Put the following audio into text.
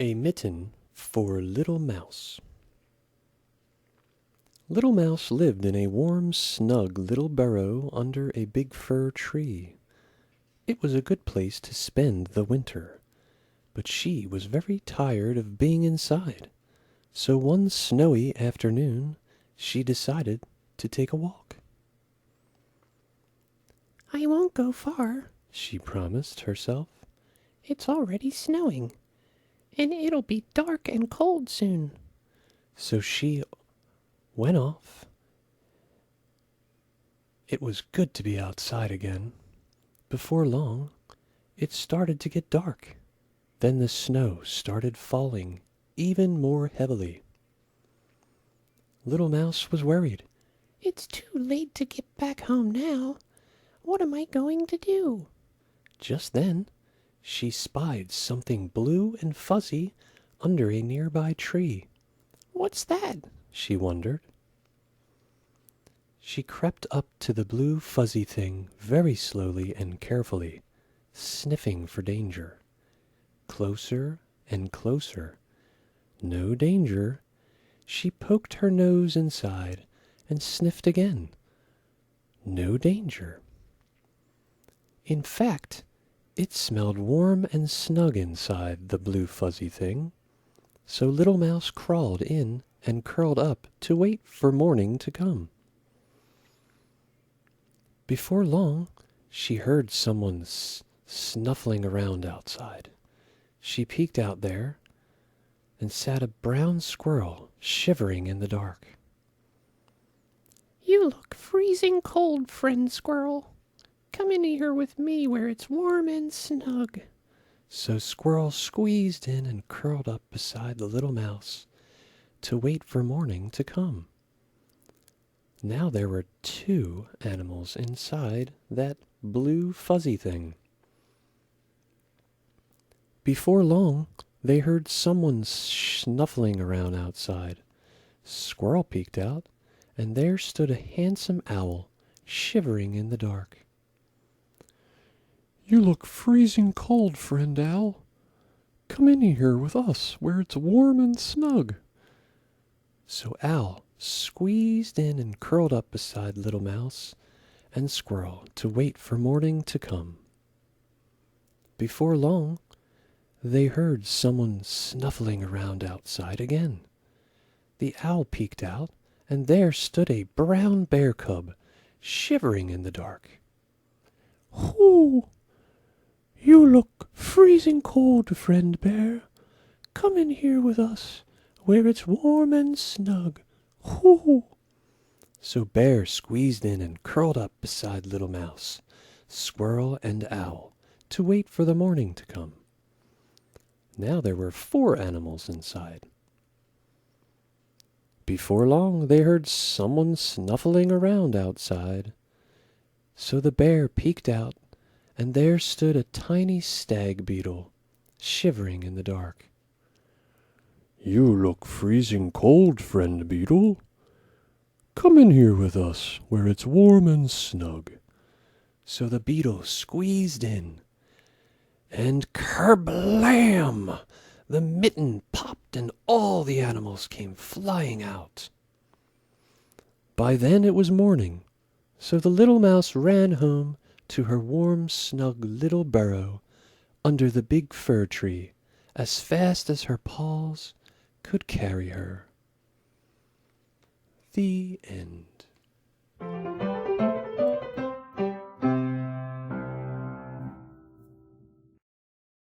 A Mitten for Little Mouse. Little Mouse lived in a warm, snug little burrow under a big fir tree. It was a good place to spend the winter, but she was very tired of being inside, so one snowy afternoon she decided to take a walk. "I won't go far," she promised herself. "It's already snowing, and it'll be dark and cold soon." So she went off. It was good to be outside again. Before long, it started to get dark. Then the snow started falling even more heavily. Little Mouse was worried. "It's too late to get back home now. What am I going to do?" Just then, she spied something blue and fuzzy under a nearby tree. "What's that?" she wondered. She crept up to the blue fuzzy thing very slowly and carefully, sniffing for danger. Closer and closer. No danger. She poked her nose inside and sniffed again. No danger. In fact, it smelled warm and snug inside the blue fuzzy thing. So Little Mouse crawled in and curled up to wait for morning to come. Before long, she heard someone snuffling around outside. She peeked out there and sat a brown squirrel shivering in the dark. "You look freezing cold, friend squirrel. Come in here with me where it's warm and snug." So Squirrel squeezed in and curled up beside the little mouse to wait for morning to come. Now there were two animals inside that blue fuzzy thing. Before long, they heard someone snuffling around outside. Squirrel peeked out, and there stood a handsome owl shivering in the dark. "You look freezing cold, friend owl. Come in here with us where it's warm and snug." So Owl squeezed in and curled up beside Little Mouse and Squirrel to wait for morning to come. Before long, they heard someone snuffling around outside again. The owl peeked out, and there stood a brown bear cub shivering in the dark. "Hoo! You look freezing cold, friend bear. Come in here with us where it's warm and snug. Hoo!" So Bear squeezed in and curled up beside Little Mouse, Squirrel, and Owl to wait for the morning to come. Now there were four animals inside. Before long, they heard someone snuffling around outside. So the bear peeked out, and there stood a tiny stag beetle, shivering in the dark. "You look freezing cold, friend beetle. Come in here with us, where it's warm and snug." So the beetle squeezed in, and kerblam! The mitten popped and all the animals came flying out. By then it was morning, so the little mouse ran home to her warm, snug little burrow under the big fir tree as fast as her paws could carry her. The end.